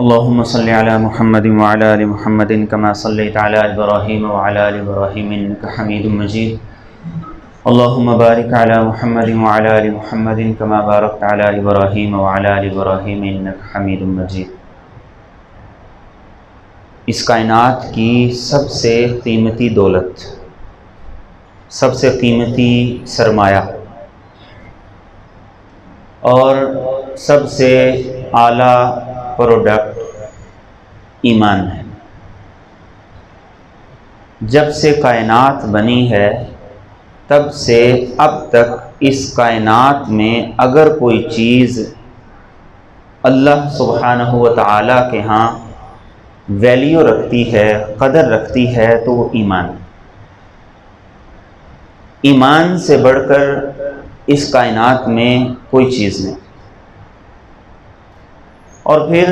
اللهم صل على محمد وعلى آل محمد كما صليت على إبراهيم وعلى آل إبراهيم إنك حميد مجيد. اللهم بارك على محمد وعلى آل محمد كما باركت على إبراهيم وعلى آل إبراهيم إنك حميد مجيد. اس کائنات کی سب سے قیمتی دولت، سب سے قیمتی سرمایہ اور سب سے اعلیٰ پروڈکٹ ایمان ہے. جب سے کائنات بنی ہے تب سے اب تک اس کائنات میں اگر کوئی چیز اللہ سبحانہ و تعالیٰ کے ہاں ویلیو رکھتی ہے، قدر رکھتی ہے، تو وہ ایمان. ایمان سے بڑھ کر اس کائنات میں کوئی چیز نہیں. اور پھر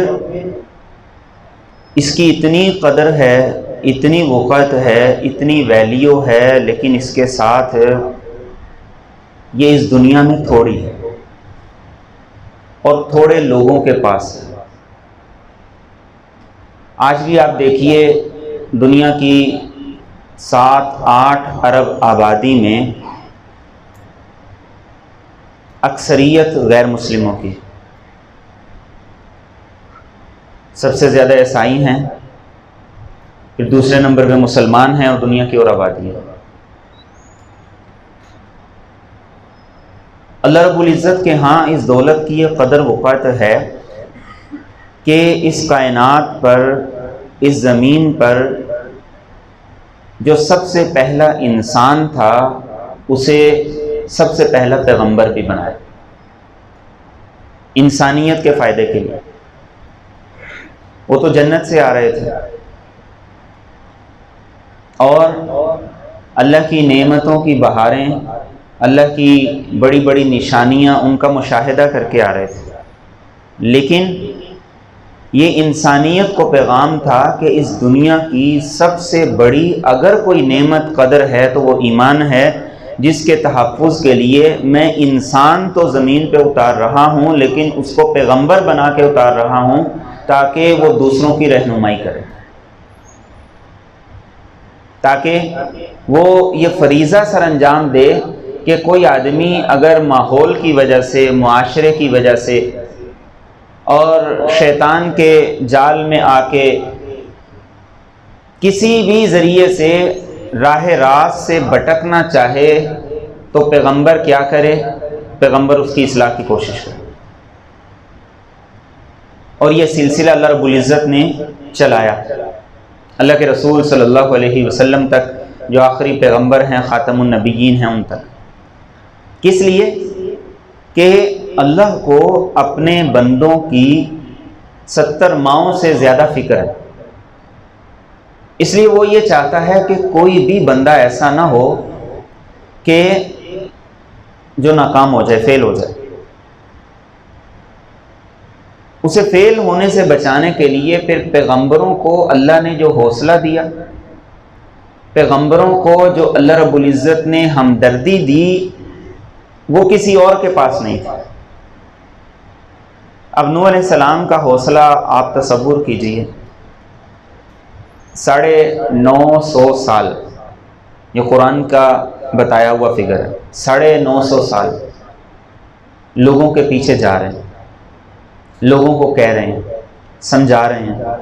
اس کی اتنی قدر ہے، اتنی وقت ہے، اتنی ویلیو ہے، لیکن اس کے ساتھ یہ اس دنیا میں تھوڑی ہے اور تھوڑے لوگوں کے پاس ہے. آج بھی آپ دیکھیے دنیا کی 7-8 ارب آبادی میں اکثریت غیر مسلموں کی، سب سے زیادہ عیسائی ہیں، پھر دوسرے نمبر پہ مسلمان ہیں اور دنیا کی اور آبادی ہے. اللہ رب العزت کے ہاں اس دولت کی یہ قدر وقت ہے کہ اس کائنات پر، اس زمین پر جو سب سے پہلا انسان تھا اسے سب سے پہلا پیغمبر بھی بنایا انسانیت کے فائدے کے لیے. وہ تو جنت سے آ رہے تھے اور اللہ کی نعمتوں کی بہاریں، اللہ کی بڑی بڑی نشانیاں ان کا مشاہدہ کر کے آ رہے تھے. لیکن یہ انسانیت کو پیغام تھا کہ اس دنیا کی سب سے بڑی اگر کوئی نعمت قدر ہے تو وہ ایمان ہے، جس کے تحفظ کے لیے میں انسان تو زمین پہ اتار رہا ہوں لیکن اس کو پیغمبر بنا کے اتار رہا ہوں تاکہ وہ دوسروں کی رہنمائی کرے، تاکہ وہ یہ فریضہ سر انجام دے کہ کوئی آدمی اگر ماحول کی وجہ سے، معاشرے کی وجہ سے اور شیطان کے جال میں آ کے کسی بھی ذریعے سے راہ راست سے بھٹکنا چاہے تو پیغمبر کیا کرے؟ پیغمبر اس کی اصلاح کی کوشش کرے. اور یہ سلسلہ اللہ رب العزت نے چلایا اللہ کے رسول صلی اللہ علیہ وسلم تک، جو آخری پیغمبر ہیں، خاتم النبیین ہیں، ان تک. کس لیے؟ کہ اللہ کو اپنے بندوں کی 70 ماؤں سے زیادہ فکر ہے. اس لیے وہ یہ چاہتا ہے کہ کوئی بھی بندہ ایسا نہ ہو کہ جو ناکام ہو جائے، فیل ہو جائے. اسے فیل ہونے سے بچانے کے لیے پھر پیغمبروں کو اللہ نے جو حوصلہ دیا، پیغمبروں کو جو اللہ رب العزت نے ہمدردی دی، وہ کسی اور کے پاس نہیں تھا. اب نوح علیہ السلام کا حوصلہ آپ تصور کیجئے، 950 سال، یہ قرآن کا بتایا ہوا فگر ہے. 950 سال لوگوں کے پیچھے جا رہے ہیں، لوگوں کو کہہ رہے ہیں، سمجھا رہے ہیں،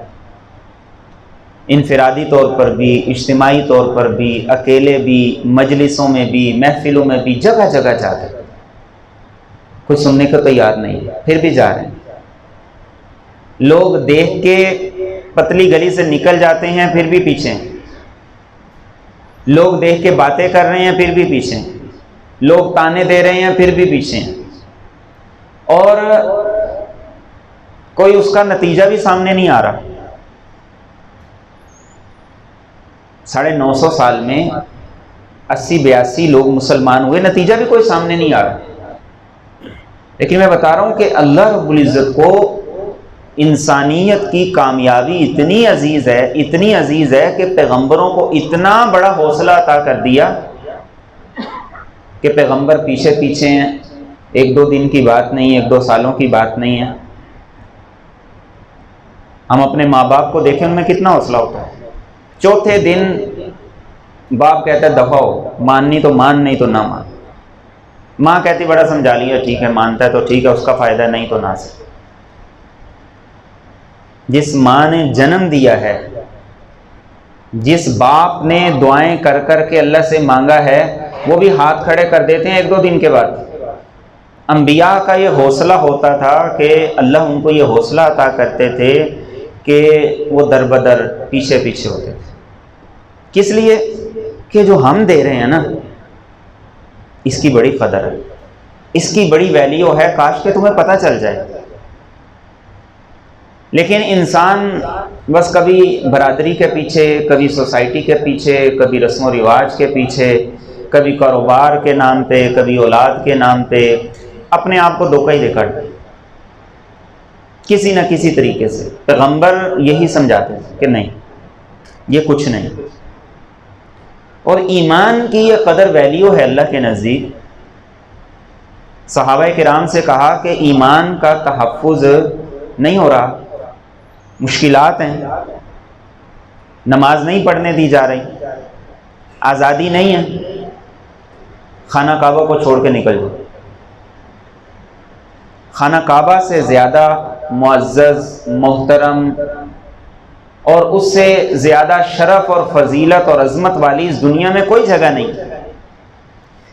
انفرادی طور پر بھی، اجتماعی طور پر بھی، اکیلے بھی، مجلسوں میں بھی، محفلوں میں بھی، جگہ جگہ جاتے. کوئی سننے کو تیار نہیں، پھر بھی جا رہے ہیں. لوگ دیکھ کے پتلی گلی سے نکل جاتے ہیں، پھر بھی پیچھے ہیں. لوگ دیکھ کے باتیں کر رہے ہیں، پھر بھی پیچھے ہیں. لوگ تانے دے رہے ہیں، پھر بھی پیچھے ہیں. اور کوئی اس کا نتیجہ بھی سامنے نہیں آ رہا. 950 سال میں 80-82 لوگ مسلمان ہوئے، نتیجہ بھی کوئی سامنے نہیں آ رہا. لیکن میں بتا رہا ہوں کہ اللہ رب العزت کو انسانیت کی کامیابی اتنی عزیز ہے، اتنی عزیز ہے کہ پیغمبروں کو اتنا بڑا حوصلہ عطا کر دیا کہ پیغمبر پیچھے پیچھے ہیں. 1-2 دن کی بات نہیں ہے، 1-2 سالوں کی بات نہیں ہے. ہم اپنے ماں باپ کو دیکھیں، ان میں کتنا حوصلہ ہوتا ہے. چوتھے دن باپ کہتا ہے دفع ہو، ماننی تو مان، نہیں تو نہ مان. ماں کہتی بڑا سمجھا لیا، ٹھیک ہے مانتا ہے تو ٹھیک ہے، اس کا فائدہ نہیں تو نہ سے. جس ماں نے جنم دیا ہے، جس باپ نے دعائیں کر کر کے اللہ سے مانگا ہے، وہ بھی ہاتھ کھڑے کر دیتے ہیں 1-2 دن کے بعد. انبیاء کا یہ حوصلہ ہوتا تھا کہ اللہ ان کو یہ حوصلہ عطا کرتے تھے کہ وہ در بدر پیچھے پیچھے ہوتے تھے. کس لیے؟ کہ جو ہم دے رہے ہیں نا، اس کی بڑی قدر ہے، اس کی بڑی ویلیو ہے، کاش کہ تمہیں پتہ چل جائے. لیکن انسان بس کبھی برادری کے پیچھے، کبھی سوسائٹی کے پیچھے، کبھی رسم و رواج کے پیچھے، کبھی کاروبار کے نام پہ، کبھی اولاد کے نام پہ اپنے آپ کو دھوکہ ہی دے کر کسی نہ کسی طریقے سے. پیغمبر یہی سمجھاتے ہیں کہ نہیں، یہ کچھ نہیں. اور ایمان کی یہ قدر ویلیو ہے اللہ کے نزدیک. صحابہ کرام سے کہا کہ ایمان کا تحفظ نہیں ہو رہا، مشکلات ہیں، نماز نہیں پڑھنے دی جا رہی، آزادی نہیں ہے، خانہ کعبہ کو چھوڑ کے نکل جاؤ. خانہ کعبہ سے زیادہ معزز، محترم اور اس سے زیادہ شرف اور فضیلت اور عظمت والی اس دنیا میں کوئی جگہ نہیں.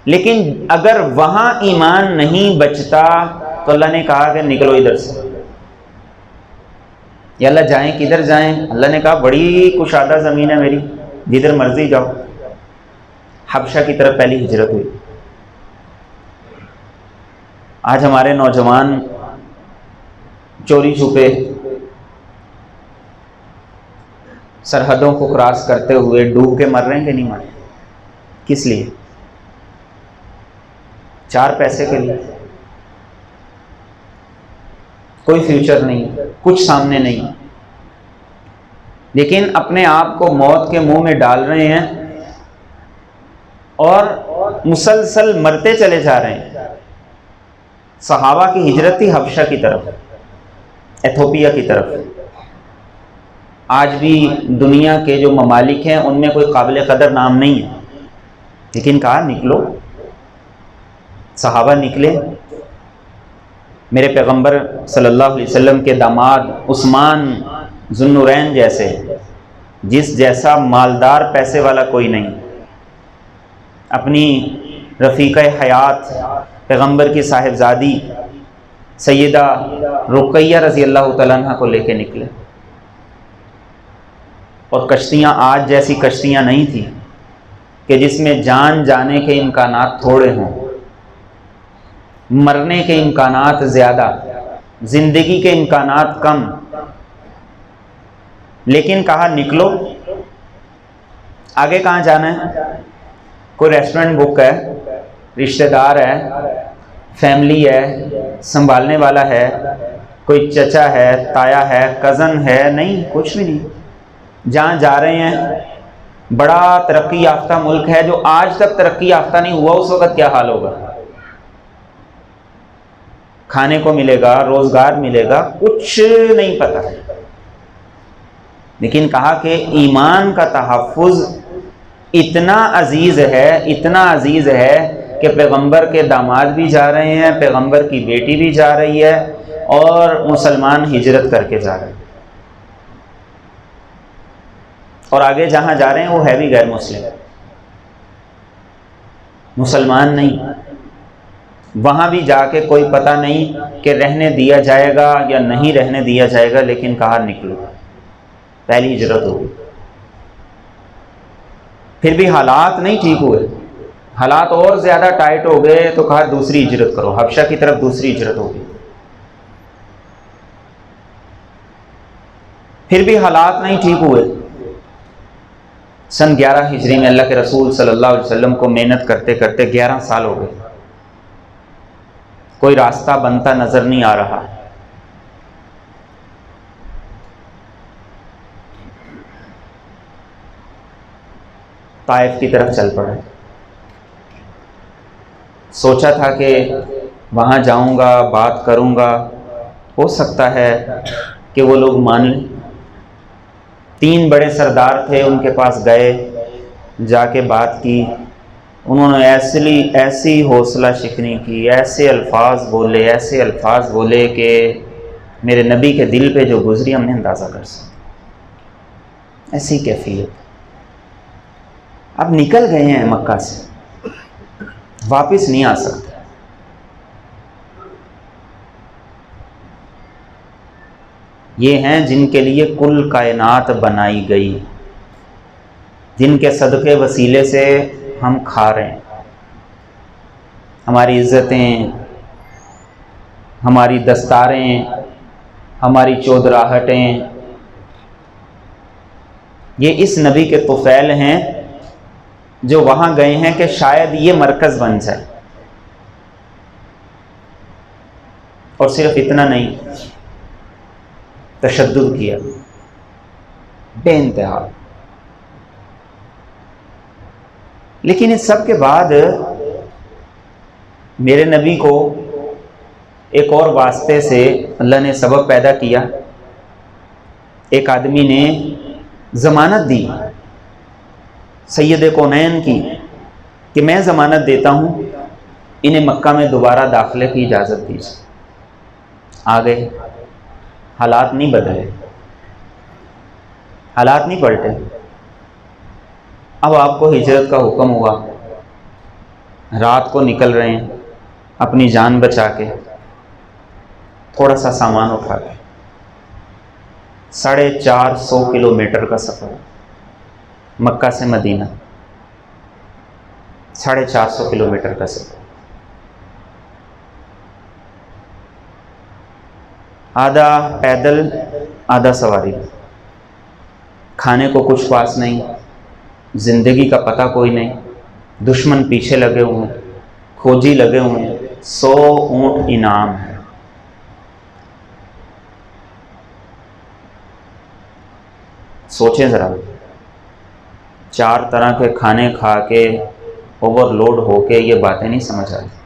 لیکن اگر وہاں ایمان نہیں بچتا تو اللہ نے کہا کہ نکلو ادھر سے. یا اللہ جائیں کدھر جائیں؟ اللہ نے کہا بڑی کشادہ زمین ہے میری، جدھر مرضی جاؤ. حبشہ کی طرف پہلی ہجرت ہوئی. آج ہمارے نوجوان چوری چھپے سرحدوں کو کراس کرتے ہوئے ڈوب کے مر رہے ہیں کہ نہیں مر رہے؟ کس لیے؟ 4 پیسے کے لیے. کوئی فیوچر نہیں، کچھ سامنے نہیں، لیکن اپنے آپ کو موت کے منہ میں ڈال رہے ہیں اور مسلسل مرتے چلے جا رہے ہیں. صحابہ کی ہجرت تھی حبشہ کی طرف، ایتھوپیا کی طرف. آج بھی دنیا کے جو ممالک ہیں ان میں کوئی قابل قدر نام نہیں ہے، لیکن کہا نکلو. صحابہ نکلے. میرے پیغمبر صلی اللہ علیہ وسلم کے داماد عثمان ذو النورین جیسے، جس جیسا مالدار پیسے والا کوئی نہیں، اپنی رفیقہ حیات پیغمبر کی صاحبزادی سیدہ رقیہ رضی اللہ تعالیٰ عنہ کو لے کے نکلے. اور کشتیاں آج جیسی کشتیاں نہیں تھیں کہ جس میں جان جانے کے امکانات تھوڑے ہوں، مرنے کے امکانات زیادہ، زندگی کے امکانات کم. لیکن کہا نکلو. آگے کہاں جانا ہے؟ کوئی ریسٹورنٹ بک ہے، رشتہ دار ہے، فیملی ہے، سنبھالنے والا ہے، کوئی چچا ہے، تایا ہے، کزن ہے، نہیں، کچھ بھی نہیں. جہاں جا رہے ہیں بڑا ترقی یافتہ ملک ہے، جو آج تک ترقی یافتہ نہیں ہوا، اس وقت کیا حال ہوگا؟ کھانے کو ملے گا، روزگار ملے گا، کچھ نہیں پتہ. لیکن کہا کہ ایمان کا تحفظ اتنا عزیز ہے، اتنا عزیز ہے کہ پیغمبر کے داماد بھی جا رہے ہیں، پیغمبر کی بیٹی بھی جا رہی ہے، اور مسلمان ہجرت کر کے جا رہے ہیں. اور آگے جہاں جا رہے ہیں وہ ہے بھی غیر مسلم، مسلمان نہیں. وہاں بھی جا کے کوئی پتہ نہیں کہ رہنے دیا جائے گا یا نہیں رہنے دیا جائے گا، لیکن کہا نکلو. پہلی ہجرت ہوگی. پھر بھی حالات نہیں ٹھیک ہوئے، حالات اور زیادہ ٹائٹ ہو گئے، تو کہا دوسری ہجرت کرو. حبشہ کی طرف دوسری ہجرت ہوگی. پھر بھی حالات نہیں ٹھیک ہوئے. سن 11 ہجری میں اللہ کے رسول صلی اللہ علیہ وسلم کو محنت کرتے کرتے 11 سال ہو گئے. کوئی راستہ بنتا نظر نہیں آ رہا. طائف کی طرف چل پڑے. سوچا تھا کہ وہاں جاؤں گا، بات کروں گا، ہو سکتا ہے کہ وہ لوگ مان لیں. 3 بڑے سردار تھے، ان کے پاس گئے، جا کے بات کی، انہوں نے ایسی حوصلہ شکنی کی، ایسے الفاظ بولے کہ میرے نبی کے دل پہ جو گزری ہم نے اندازہ کر سکتے، ایسی کیفیت۔ اب نکل گئے ہیں مکہ سے، واپس نہیں آ سکتے۔ یہ ہیں جن کے لیے کل کائنات بنائی گئی، جن کے صدقے وسیلے سے ہم کھا رہے ہیں، ہماری عزتیں، ہماری دستاریں، ہماری چودراہٹیں، یہ اس نبی کے طفیل ہیں جو وہاں گئے ہیں کہ شاید یہ مرکز بن جائے۔ اور صرف اتنا نہیں، تشدد کیا بے انتہا۔ لیکن اس سب کے بعد میرے نبی کو ایک اور واسطے سے اللہ نے سبب پیدا کیا۔ ایک آدمی نے ضمانت دی سید کونین کی کہ میں ضمانت دیتا ہوں، انہیں مکہ میں دوبارہ داخلے کی اجازت دیجیے۔ آگے حالات نہیں بدلے، حالات نہیں پلٹے۔ اب آپ کو ہجرت کا حکم ہوا، رات کو نکل رہے ہیں اپنی جان بچا کے، تھوڑا سا سامان اٹھا کے، 450 کلومیٹر کا سفر، مکہ سے مدینہ 450 کلومیٹر کا سفر۔ آدھا پیدل آدھا سواری، کھانے کو کچھ پاس نہیں، زندگی کا پتہ کوئی نہیں، دشمن پیچھے لگے ہوئے ہیں، کھوجی لگے ہوئے ہیں، 100 اونٹ انعام ہے۔ سوچیں ذرا، 4 طرح کے کھانے کھا کے اوور لوڈ ہو کے یہ باتیں نہیں سمجھ آتی۔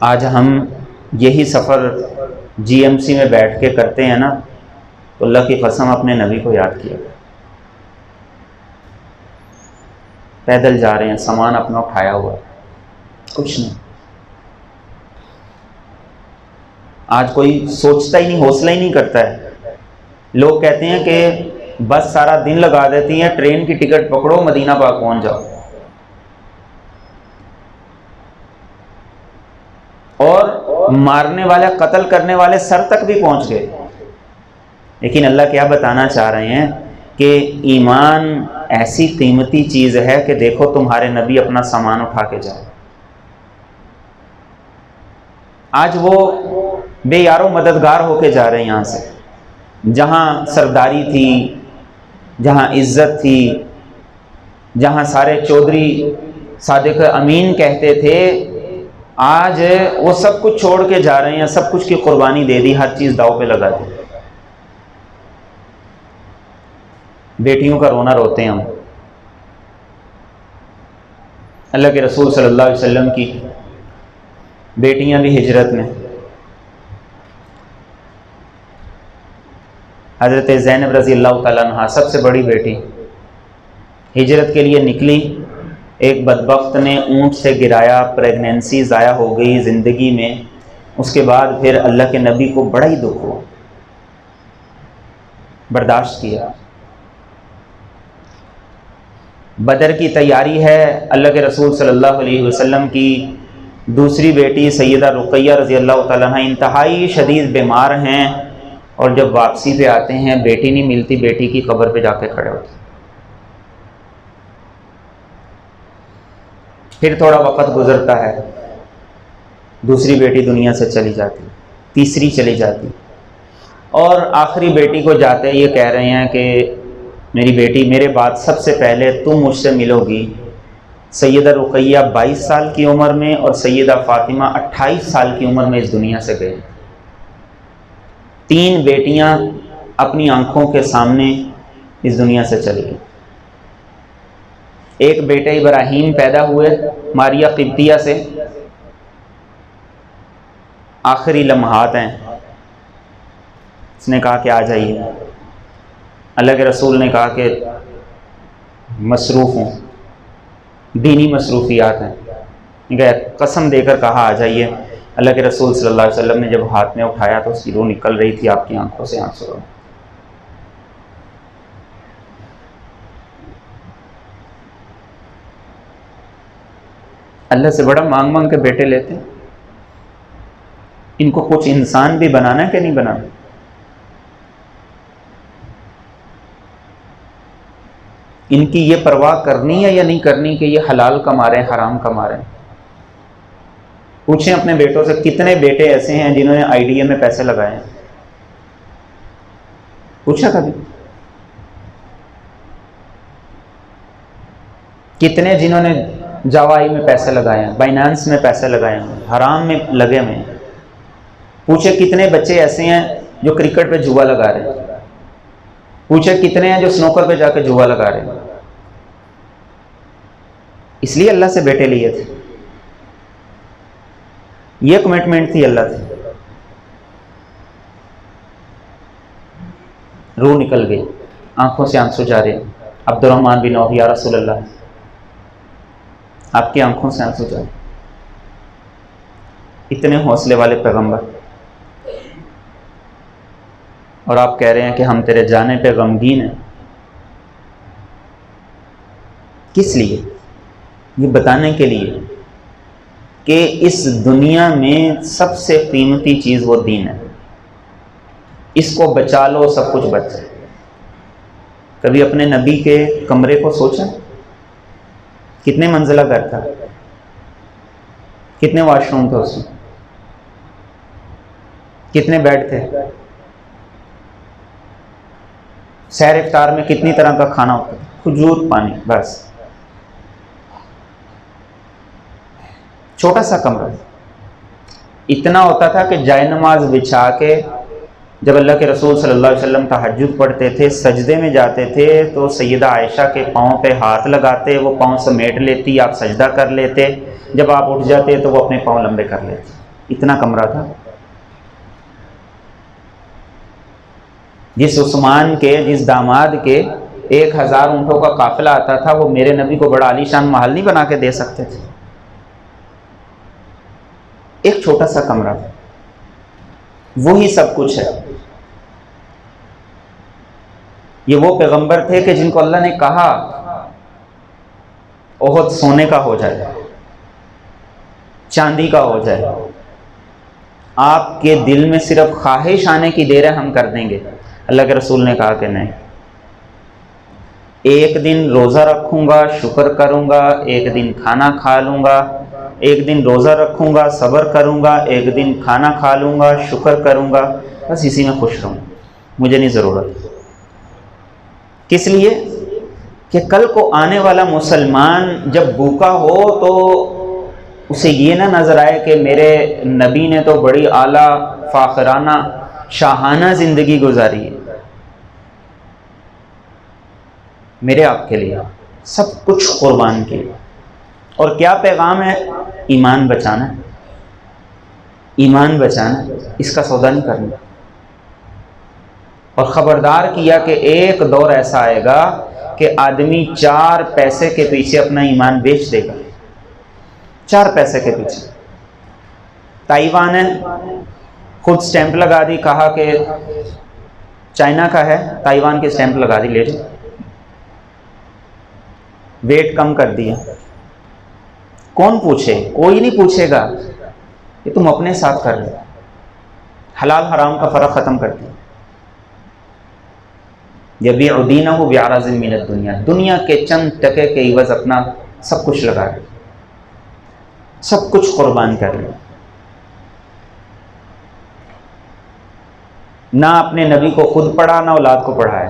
آج ہم یہی سفر جی ایم سی میں بیٹھ کے کرتے ہیں نا، تو اللہ کی قسم اپنے نبی کو یاد کیا، پیدل جا رہے ہیں، سامان اپنا اٹھایا ہوا ہے، کچھ نہیں۔ آج کوئی سوچتا ہی نہیں، حوصلہ ہی نہیں کرتا ہے۔ لوگ کہتے ہیں کہ بس سارا دن لگا دیتی ہے، ٹرین کی ٹکٹ پکڑو مدینہ پاک پہنچ جاؤ، اور مارنے والے، قتل کرنے والے سر تک بھی پہنچ گئے۔ لیکن اللہ کیا بتانا چاہ رہے ہیں کہ ایمان ایسی قیمتی چیز ہے کہ دیکھو تمہارے نبی اپنا سامان اٹھا کے جائے۔ آج وہ بے یار و مددگار ہو کے جا رہے ہیں یہاں سے، جہاں سرداری تھی، جہاں عزت تھی، جہاں سارے چودھری صادق امین کہتے تھے، آج وہ سب کچھ چھوڑ کے جا رہے ہیں، سب کچھ کی قربانی دے دی، ہر چیز داؤ پہ لگا دی۔ بیٹیوں کا رونا روتے ہیں ہم۔ اللہ کے رسول صلی اللہ علیہ وسلم کی بیٹیاں بھی ہجرت میں، حضرت زینب رضی اللہ تعالیٰ عنہ سب سے بڑی بیٹی ہجرت کے لیے نکلی، ایک بدبخت نے اونٹ سے گرایا، پریگنینسی ضائع ہو گئی زندگی میں۔ اس کے بعد پھر اللہ کے نبی کو بڑا ہی دکھ ہوا، برداشت کیا۔ بدر کی تیاری ہے، اللہ کے رسول صلی اللہ علیہ وسلم کی دوسری بیٹی سیدہ رقیہ رضی اللہ تعالیٰ عنہ انتہائی شدید بیمار ہیں، اور جب واپسی پہ آتے ہیں بیٹی نہیں ملتی، بیٹی کی قبر پہ جا کے کھڑے ہوتے ہیں۔ پھر تھوڑا وقت گزرتا ہے، دوسری بیٹی دنیا سے چلی جاتی، تیسری چلی جاتی، اور آخری بیٹی کو جاتے یہ کہہ رہے ہیں کہ میری بیٹی، میرے بعد سب سے پہلے تم مجھ سے ملو گی۔ سیدہ رقیہ 22 سال کی عمر میں اور سیدہ فاطمہ 28 سال کی عمر میں اس دنیا سے گئے۔ 3 بیٹیاں اپنی آنکھوں کے سامنے اس دنیا سے چلی گئی۔ ایک بیٹے ابراہیم پیدا ہوئے ماریہ قبطیہ سے، آخری لمحات ہیں، اس نے کہا کہ آ جائیے. اللہ کے رسول نے کہا کہ مصروف ہوں، دینی مصروفیات ہیں. قسم دے کر کہا آ جائیے. اللہ کے رسول صلی اللہ علیہ وسلم نے جب ہاتھ میں اٹھایا تو اس کی روح نکل رہی تھی، آپ کی آنکھوں سے آنسو. اللہ سے بڑا مانگ مانگ کے بیٹے لیتے ہیں. ان کو کچھ انسان بھی بنانا ہے کہ نہیں بنانا؟ ان کی یہ پرواہ کرنی ہے یا نہیں کرنی کہ یہ حلال کما رہے ہیں حرام کما رہے ہیں؟ پوچھیں اپنے بیٹوں سے، کتنے بیٹے ایسے ہیں جنہوں نے آئی ڈی اے میں پیسے لگائے ہیں؟ پوچھا کبھی؟ کتنے جنہوں نے جاوائی میں پیسے لگائے ہیں، بائنانس میں پیسے لگائے ہیں، حرام میں لگے ہوئے ہیں؟ پوچھے کتنے بچے ایسے ہیں جو کرکٹ پہ جوا لگا رہے ہیں؟ پوچھے کتنے ہیں جو سنوکر پہ جا کے جوا لگا رہے ہیں؟ اس لیے اللہ سے بیٹے لیے تھے، یہ کمٹمنٹ تھی اللہ سے. روح نکل گئی، آنکھوں سے آنسو جا رہے. عبد الرحمن بن عوف، یا رسول اللہ آپ کی آنکھوں سے آنسو جا رہے. اتنے حوصلے والے پیغمبر، اور آپ کہہ رہے ہیں کہ ہم تیرے جانے پہ غمگین ہیں. کس لیے؟ یہ بتانے کے لیے کہ اس دنیا میں سب سے قیمتی چیز وہ دین ہے. اس کو بچا لو سب کچھ بچ جائے. کبھی اپنے نبی کے کمرے کو سوچا؟ کتنے منزلہ گھر تھا، کتنے واش روم تھے اس میں، کتنے بیڈ تھے، سحر افطار میں کتنی طرح کا کھانا ہوتا تھا، کھجور پانی، بس چھوٹا سا کمرہ. اتنا ہوتا تھا کہ جائے نماز بچھا کے جب اللہ کے رسول صلی اللہ علیہ وسلم تہجد پڑھتے تھے، سجدے میں جاتے تھے تو سیدہ عائشہ کے پاؤں پہ ہاتھ لگاتے، وہ پاؤں سمیٹ لیتی، آپ سجدہ کر لیتے. جب آپ اٹھ جاتے تو وہ اپنے پاؤں لمبے کر لیتے. اتنا کمرہ تھا. جس عثمان کے، جس داماد کے 1000 اونٹوں کا قافلہ آتا تھا، وہ میرے نبی کو بڑا عالی شان محل نہیں بنا کے دے سکتے تھے. ایک چھوٹا سا کمرہ، وہی سب کچھ ہے. یہ وہ پیغمبر تھے کہ جن کو اللہ نے کہا احد سونے کا ہو جائے، چاندی کا ہو جائے، آپ کے دل میں صرف خواہش آنے کی دیر ہے، ہم کر دیں گے. اللہ کے رسول نے کہا کہ نہیں، ایک دن روزہ رکھوں گا شکر کروں گا، ایک دن کھانا کھا لوں گا، ایک دن روزہ رکھوں گا صبر کروں گا، ایک دن کھانا کھا لوں گا شکر کروں گا، بس اسی میں خوش رہوں، مجھے نہیں ضرورت. کس لیے؟ کہ کل کو آنے والا مسلمان جب بھوکا ہو تو اسے یہ نہ نظر آئے کہ میرے نبی نے تو بڑی اعلیٰ فاخرانہ شاہانہ زندگی گزاری ہے. میرے آپ کے لیے سب کچھ قربان کیا. اور کیا پیغام ہے؟ ایمان بچانا، ایمان بچانا، اس کا سودا نہیں کرنا. اور خبردار کیا کہ ایک دور ایسا آئے گا کہ آدمی 4 پیسے کے پیچھے اپنا ایمان بیچ دے گا. 4 پیسے کے پیچھے. تائیوان ہے، خود سٹیمپ لگا دی، کہا کہ چائنا کا ہے، تائیوان کی سٹیمپ لگا دی، لے جاؤ. ویٹ کم کر دیا. کون پوچھے؟ کوئی نہیں پوچھے گا کہ تم اپنے ساتھ کر لو. حلال حرام کا فرق ختم کر دیا. یبیع دینہ بعرض من الدنیا، دنیا کے چند ٹکے کے عوض اپنا سب کچھ لگا دیا، سب کچھ قربان کر لیا. نہ اپنے نبی کو خود پڑھا، نہ اولاد کو پڑھایا،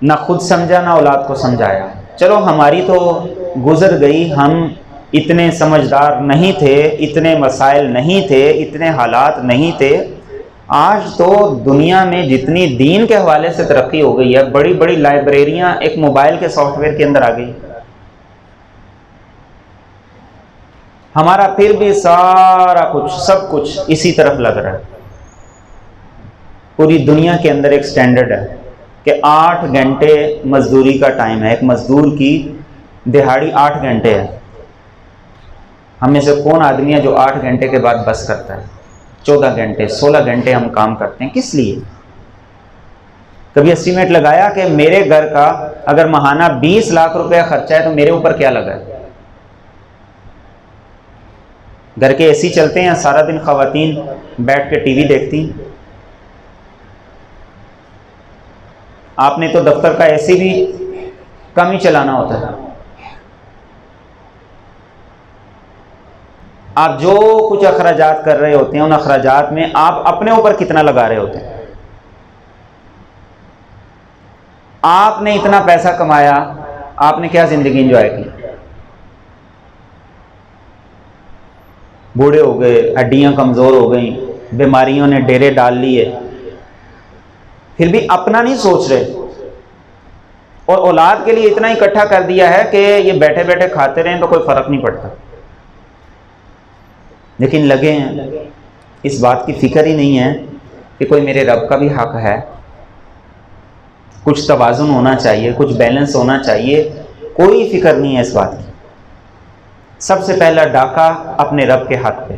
نہ خود سمجھا نہ اولاد کو سمجھایا. چلو ہماری تو گزر گئی، ہم اتنے سمجھدار نہیں تھے، اتنے مسائل نہیں تھے، اتنے حالات نہیں تھے. آج تو دنیا میں جتنی دین کے حوالے سے ترقی ہو گئی ہے، بڑی بڑی لائبریریاں ایک موبائل کے سافٹ ویئر کے اندر آ گئی. ہمارا پھر بھی سارا کچھ، سب کچھ اسی طرف لگ رہا ہے. پوری دنیا کے اندر ایک سٹینڈرڈ ہے کہ 8 گھنٹے مزدوری کا ٹائم ہے. ایک مزدور کی دہاڑی 8 گھنٹے ہے. ہم میں سے کون آدمی ہے جو 8 گھنٹے کے بعد بس کرتا ہے؟ 14 گھنٹے 16 گھنٹے ہم کام کرتے ہیں. کس لیے؟ کبھی اسٹیمیٹ لگایا کہ میرے گھر کا اگر ماہانہ 20 لاکھ روپے خرچہ ہے تو میرے اوپر کیا لگا ہے؟ گھر کے اے سی چلتے ہیں، سارا دن خواتین بیٹھ کے ٹی وی دیکھتی ہیں. آپ نے تو دفتر کا اے سی بھی کم ہی چلانا ہوتا ہے. آپ جو کچھ اخراجات کر رہے ہوتے ہیں ان اخراجات میں آپ اپنے اوپر کتنا لگا رہے ہوتے ہیں؟ آپ نے اتنا پیسہ کمایا، آپ نے کیا زندگی انجوائے کی؟ بوڑھے ہو گئے، ہڈیاں کمزور ہو گئیں، بیماریوں نے ڈیرے ڈال لیے، پھر بھی اپنا نہیں سوچ رہے، اور اولاد کے لیے اتنا اکٹھا کر دیا ہے کہ یہ بیٹھے بیٹھے کھاتے رہیں تو کوئی فرق نہیں پڑتا. لیکن لگے ہیں اس بات کی فکر ہی نہیں ہے کہ کوئی میرے رب کا بھی حق ہے، کچھ توازن ہونا چاہیے، کچھ بیلنس ہونا چاہیے. کوئی فکر نہیں ہے اس بات کی. سب سے پہلا ڈاکہ اپنے رب کے حق پہ.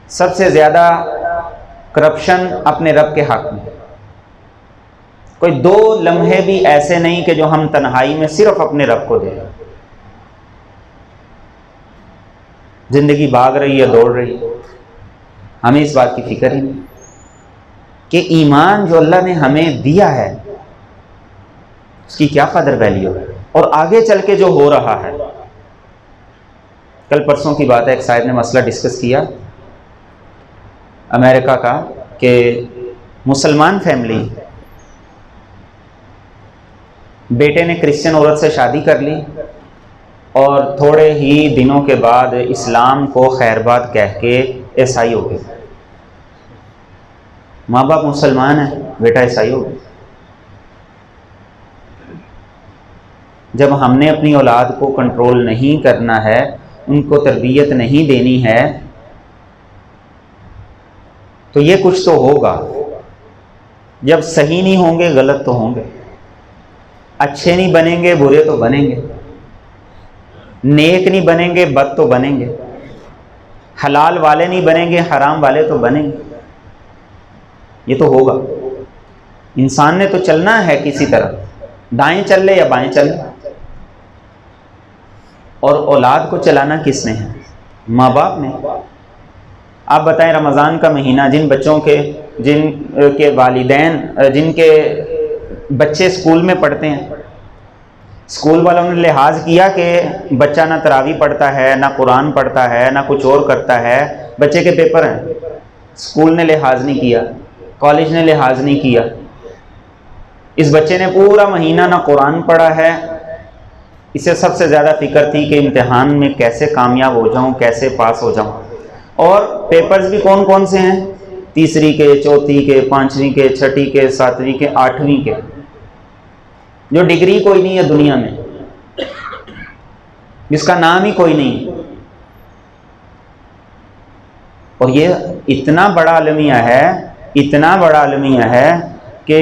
سب سے زیادہ کرپشن اپنے رب کے حق میں. کوئی 2 لمحے بھی ایسے نہیں کہ جو ہم تنہائی میں صرف اپنے رب کو دیں. زندگی بھاگ رہی ہے، دوڑ رہی ہے، ہمیں اس بات کی فکر ہی نہیں کہ ایمان جو اللہ نے ہمیں دیا ہے اس کی کیا قدر ویلیو ہے، اور آگے چل کے جو ہو رہا ہے. کل پرسوں کی بات ہے، ایک صاحب نے مسئلہ ڈسکس کیا امریکہ کا کہ مسلمان فیملی، بیٹے نے کرسچن عورت سے شادی کر لی اور تھوڑے ہی دنوں کے بعد اسلام کو خیر بات کہہ کے عیسائی ہو گئے. ماں باپ مسلمان ہیں، بیٹا عیسائی ہو گیا. جب ہم نے اپنی اولاد کو کنٹرول نہیں کرنا ہے، ان کو تربیت نہیں دینی ہے، تو یہ کچھ تو ہوگا. جب صحیح نہیں ہوں گے غلط تو ہوں گے، اچھے نہیں بنیں گے برے تو بنیں گے، نیک نہیں بنیں گے بد تو بنیں گے، حلال والے نہیں بنیں گے حرام والے تو بنیں گے. یہ تو ہوگا. انسان نے تو چلنا ہے کسی طرح، دائیں چل لے یا بائیں چل لے. اور اولاد کو چلانا کس نے ہے؟ ماں باپ نے. آپ بتائیں رمضان کا مہینہ جن بچوں کے جن کے والدین جن کے بچے اسکول میں پڑھتے ہیں، اسکول والوں نے لحاظ کیا کہ بچہ نہ تراویح پڑھتا ہے، نہ قرآن پڑھتا ہے، نہ کچھ اور کرتا ہے، بچے کے پیپر ہیں. اسکول نے لحاظ نہیں کیا، کالج نے لحاظ نہیں کیا. اس بچے نے پورا مہینہ نہ قرآن پڑھا ہے، اسے سب سے زیادہ فکر تھی کہ امتحان میں کیسے کامیاب ہو جاؤں، کیسے پاس ہو جاؤں. اور پیپرز بھی کون کون سے ہیں؟ تیسری کے، چوتھی کے، پانچویں کے، چھٹی کے، ساتویں کے، آٹھویں کے. جو ڈگری کوئی نہیں ہے دنیا میں، جس کا نام ہی کوئی نہیں. اور یہ اتنا بڑا المیہ ہے، اتنا بڑا المیہ ہے کہ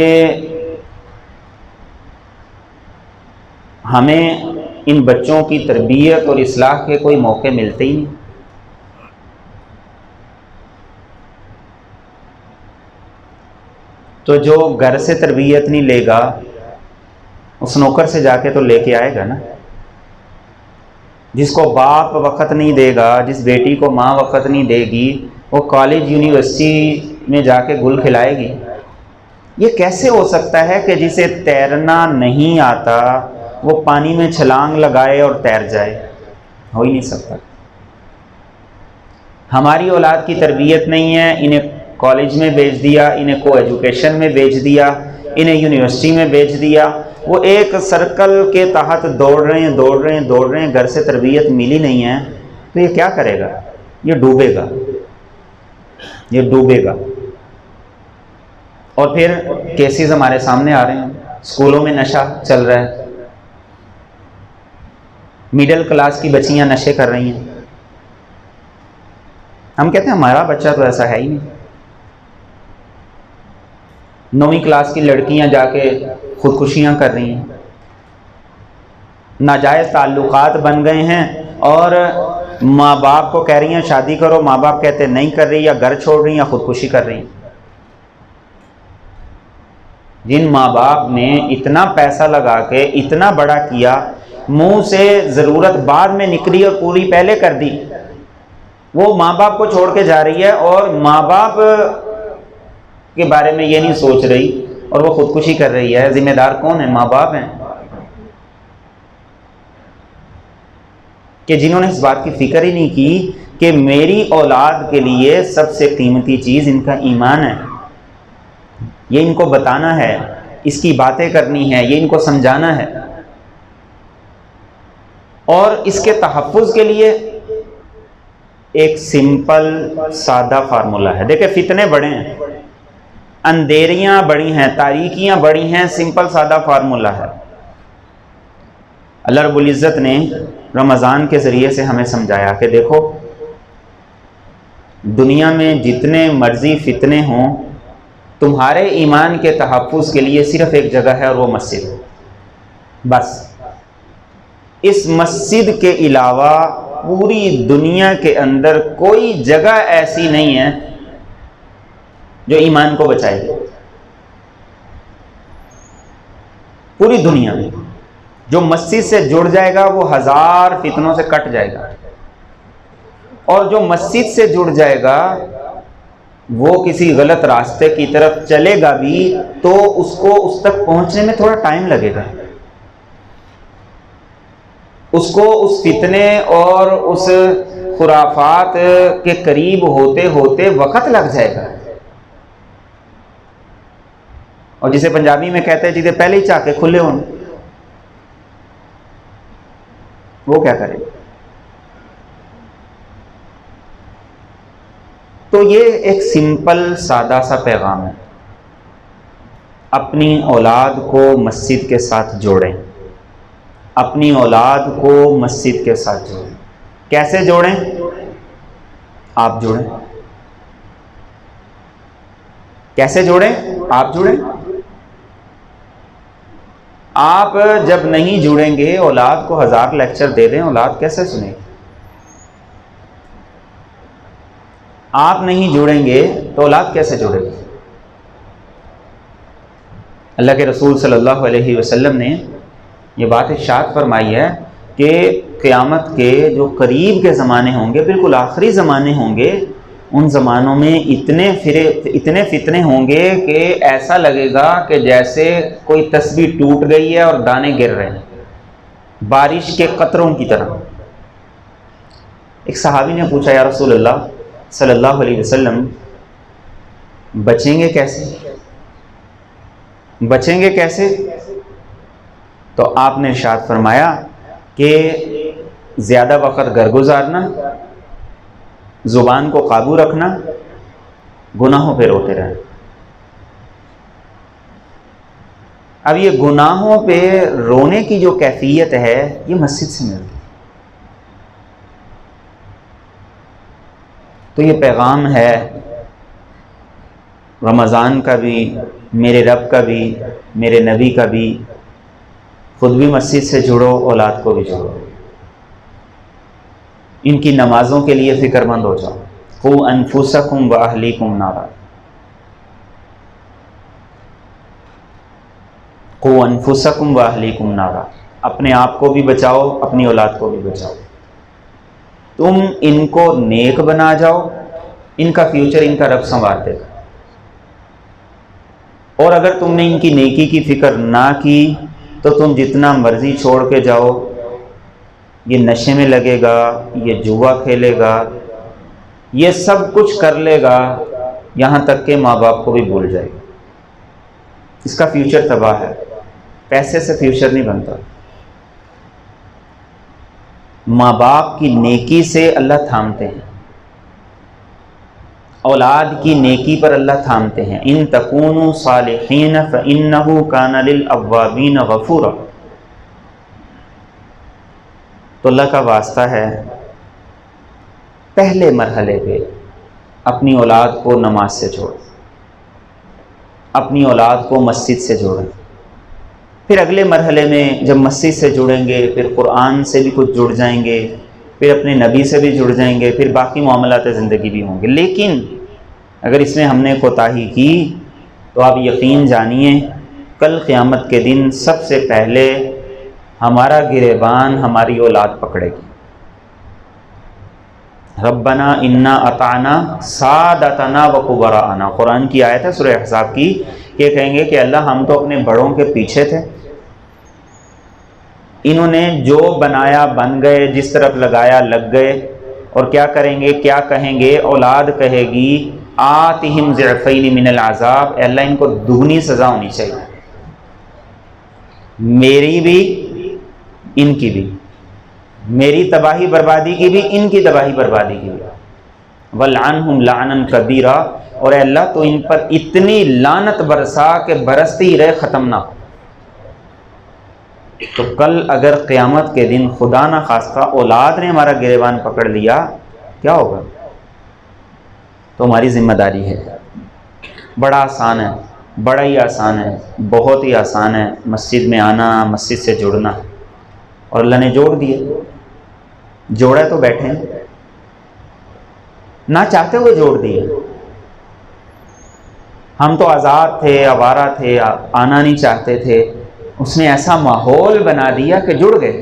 ہمیں ان بچوں کی تربیت اور اصلاح کے کوئی موقع ملتے ہی نہیں. تو جو گھر سے تربیت نہیں لے گا اس نوکر سے جا کے تو لے کے آئے گا نا. جس کو باپ وقت نہیں دے گا، جس بیٹی کو ماں وقت نہیں دے گی، وہ کالج یونیورسٹی میں جا کے گل کھلائے گی. یہ کیسے ہو سکتا ہے کہ جسے تیرنا نہیں آتا وہ پانی میں چھلانگ لگائے اور تیر جائے؟ ہو ہی نہیں سکتا. ہماری اولاد کی تربیت نہیں ہے، انہیں کالج میں بھیج دیا، انہیں کو ایجوکیشن میں بھیج دیا، انہیں یونیورسٹی میں بھیج دیا. وہ ایک سرکل کے تحت دوڑ رہے ہیں، گھر سے تربیت ملی نہیں ہے. تو یہ کیا کرے گا؟ یہ ڈوبے گا. اور پھر کیسز ہمارے سامنے آ رہے ہیں، اسکولوں میں نشہ چل رہا ہے، مڈل کلاس کی بچیاں نشے کر رہی ہیں. ہم کہتے ہیں ہمارا بچہ تو ایسا ہے ہی نہیں. 9ویں کلاس کی لڑکیاں جا کے خودکشیاں کر رہی ہیں، ناجائز تعلقات بن گئے ہیں، اور ماں باپ کو کہہ رہی ہیں شادی کرو، ماں باپ کہتے ہیں نہیں کر رہی، یا گھر چھوڑ رہی ہیں یا خودکشی کر رہی ہیں. جن ماں باپ نے اتنا پیسہ لگا کے اتنا بڑا کیا، منہ سے ضرورت بعد میں نکلی اور پوری پہلے کر دی، وہ ماں باپ کو چھوڑ کے جا رہی ہے اور ماں باپ کے بارے میں یہ نہیں سوچ رہی اور وہ خودکشی کر رہی ہے. ذمہ دار کون ہیں؟ ماں باپ ہیں، کہ جنہوں نے اس بات کی فکر ہی نہیں کی کہ میری اولاد کے لیے سب سے قیمتی چیز ان کا ایمان ہے. یہ ان کو بتانا ہے، اس کی باتیں کرنی ہے، یہ ان کو سمجھانا ہے. اور اس کے تحفظ کے لیے ایک سمپل سادہ فارمولہ ہے. دیکھیں فتنے بڑے ہیں، اندھیریاں بڑی ہیں، تاریکیاں بڑی ہیں، سمپل سادہ فارمولہ ہے. اللہ رب العزت نے رمضان کے ذریعے سے ہمیں سمجھایا کہ دیکھو دنیا میں جتنے مرضی فتنے ہوں، تمہارے ایمان کے تحفظ کے لیے صرف ایک جگہ ہے اور وہ مسجد ہے. بس اس مسجد کے علاوہ پوری دنیا کے اندر کوئی جگہ ایسی نہیں ہے جو ایمان کو بچائے گی. پوری دنیا میں جو مسجد سے جڑ جائے گا وہ 1000 فتنوں سے کٹ جائے گا، اور جو مسجد سے جڑ جائے گا وہ کسی غلط راستے کی طرف چلے گا بھی تو اس کو اس تک پہنچنے میں تھوڑا ٹائم لگے گا، اس کو اس فتنے اور اس خرافات کے قریب ہوتے ہوتے وقت لگ جائے گا. اور جسے پنجابی میں کہتے ہیں جسے پہلے ہی چاکے کھلے ہوں، وہ کیا کرے. تو یہ ایک سمپل سادہ سا پیغام ہے، اپنی اولاد کو مسجد کے ساتھ جوڑیں، اپنی اولاد کو مسجد کے ساتھ جوڑیں. کیسے جوڑیں؟ آپ جوڑیں. کیسے جوڑیں؟ آپ جوڑیں. آپ جب نہیں جڑیں گے، اولاد کو 1000 لیکچر دے دیں، اولاد کیسے سنے گی؟ آپ نہیں جڑیں گے تو اولاد کیسے جڑے گی؟ اللہ کے رسول صلی اللہ علیہ وسلم نے یہ بات ارشاد فرمائی ہے کہ قیامت کے جو قریب کے زمانے ہوں گے، بالکل آخری زمانے ہوں گے، ان زمانوں میں اتنے فتنے ہوں گے کہ ایسا لگے گا کہ جیسے کوئی تسبیح ٹوٹ گئی ہے اور دانے گر رہے ہیں، بارش کے قطروں کی طرح. ایک صحابی نے پوچھا یا رسول اللہ صلی اللہ علیہ وسلم بچیں گے کیسے؟ بچیں گے کیسے؟ تو آپ نے ارشاد فرمایا کہ زیادہ وقت گھر گزارنا، زبان کو قابو رکھنا، گناہوں پہ روتے رہنا. اب یہ گناہوں پہ رونے کی جو کیفیت ہے یہ مسجد سے ملتی ہے. تو یہ پیغام ہے رمضان کا بھی، میرے رب کا بھی، میرے نبی کا بھی. خود بھی مسجد سے جڑو، اولاد کو بھی جڑو، ان کی نمازوں کے لیے فکر مند ہو جاؤ. قوا انفسکم واہلیکم نارا، قوا انفسکم واہلیکم نارا، اپنے آپ کو بھی بچاؤ، اپنی اولاد کو بھی بچاؤ. تم ان کو نیک بنا جاؤ، ان کا فیوچر ان کا رب سنوار دے گا. اور اگر تم نے ان کی نیکی کی فکر نہ کی تو تم جتنا مرضی چھوڑ کے جاؤ، یہ نشے میں لگے گا، یہ جوا کھیلے گا، یہ سب کچھ کر لے گا، یہاں تک کہ ماں باپ کو بھی بھول جائے گا. اس کا فیوچر تباہ ہے. پیسے سے فیوچر نہیں بنتا. ماں باپ کی نیکی سے اللہ تھامتے ہیں، اولاد کی نیکی پر اللہ تھامتے ہیں. ان تکونوا صالحین فإنہ کان للأوابین غفورا. تو اللہ کا واسطہ ہے پہلے مرحلے پہ اپنی اولاد کو نماز سے جوڑیں، اپنی اولاد کو مسجد سے جوڑیں. پھر اگلے مرحلے میں جب مسجد سے جڑیں گے پھر قرآن سے بھی کچھ جڑ جائیں گے، پھر اپنے نبی سے بھی جڑ جائیں گے، پھر باقی معاملات زندگی بھی ہوں گے. لیکن اگر اس میں ہم نے کوتاہی کی تو آپ یقین جانیے کل قیامت کے دن سب سے پہلے ہمارا گریبان ہماری اولاد پکڑے گی. ربنا انا اطعنا سادتنا و کبراءنا، قرآن کی آیت ہے سورہ احزاب کی. یہ کہیں گے کہ اللہ ہم تو اپنے بڑوں کے پیچھے تھے، انہوں نے جو بنایا بن گئے، جس طرف لگایا لگ گئے. اور کیا کریں گے، کیا کہیں گے؟ اولاد کہے گی آتہم ضعفین من العذاب، اے اللہ ان کو دگنی سزا ہونی چاہیے، میری بھی ان کی بھی، میری تباہی بربادی کی بھی ان کی تباہی بربادی کی بھی. وَلْعَنْهُمْ لَعْنًا كَبِيرًا، اور اے اللہ تو ان پر اتنی لعنت برسا کہ برستی ہی رہے، ختم نہ ہو. تو کل اگر قیامت کے دن خدا نہ خواستہ اولاد نے ہمارا گریبان پکڑ لیا کیا ہوگا؟ تو ہماری ذمہ داری ہے. بڑا آسان ہے، بڑا ہی آسان ہے، بہت ہی آسان ہے مسجد میں آنا، مسجد سے جڑنا. اور اللہ نے جوڑ دیے، جوڑا تو بیٹھے ہیں، نہ چاہتے ہوئے جوڑ دیے. ہم تو آزاد تھے، آوارہ تھے، آنا نہیں چاہتے تھے، اس نے ایسا ماحول بنا دیا کہ جڑ گئے.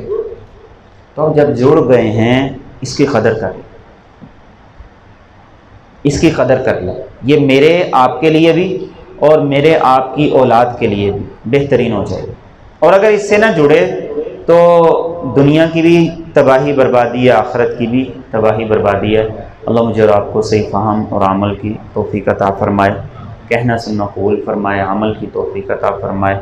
تو جب جڑ گئے ہیں اس کی قدر کر لیں، اس کی قدر کر لیں. یہ میرے آپ کے لیے بھی اور میرے آپ کی اولاد کے لیے بھی بہترین ہو جائے. اور اگر اس سے نہ جڑے تو دنیا کی بھی تباہی بربادی ہے، آخرت کی بھی تباہی بربادی ہے. اللہ مجھے اور آپ کو صحیح فہم اور عمل کی توفیق عطا فرمائے، کہنا سننا قبول فرمائے، عمل کی توفیق عطا فرمائے.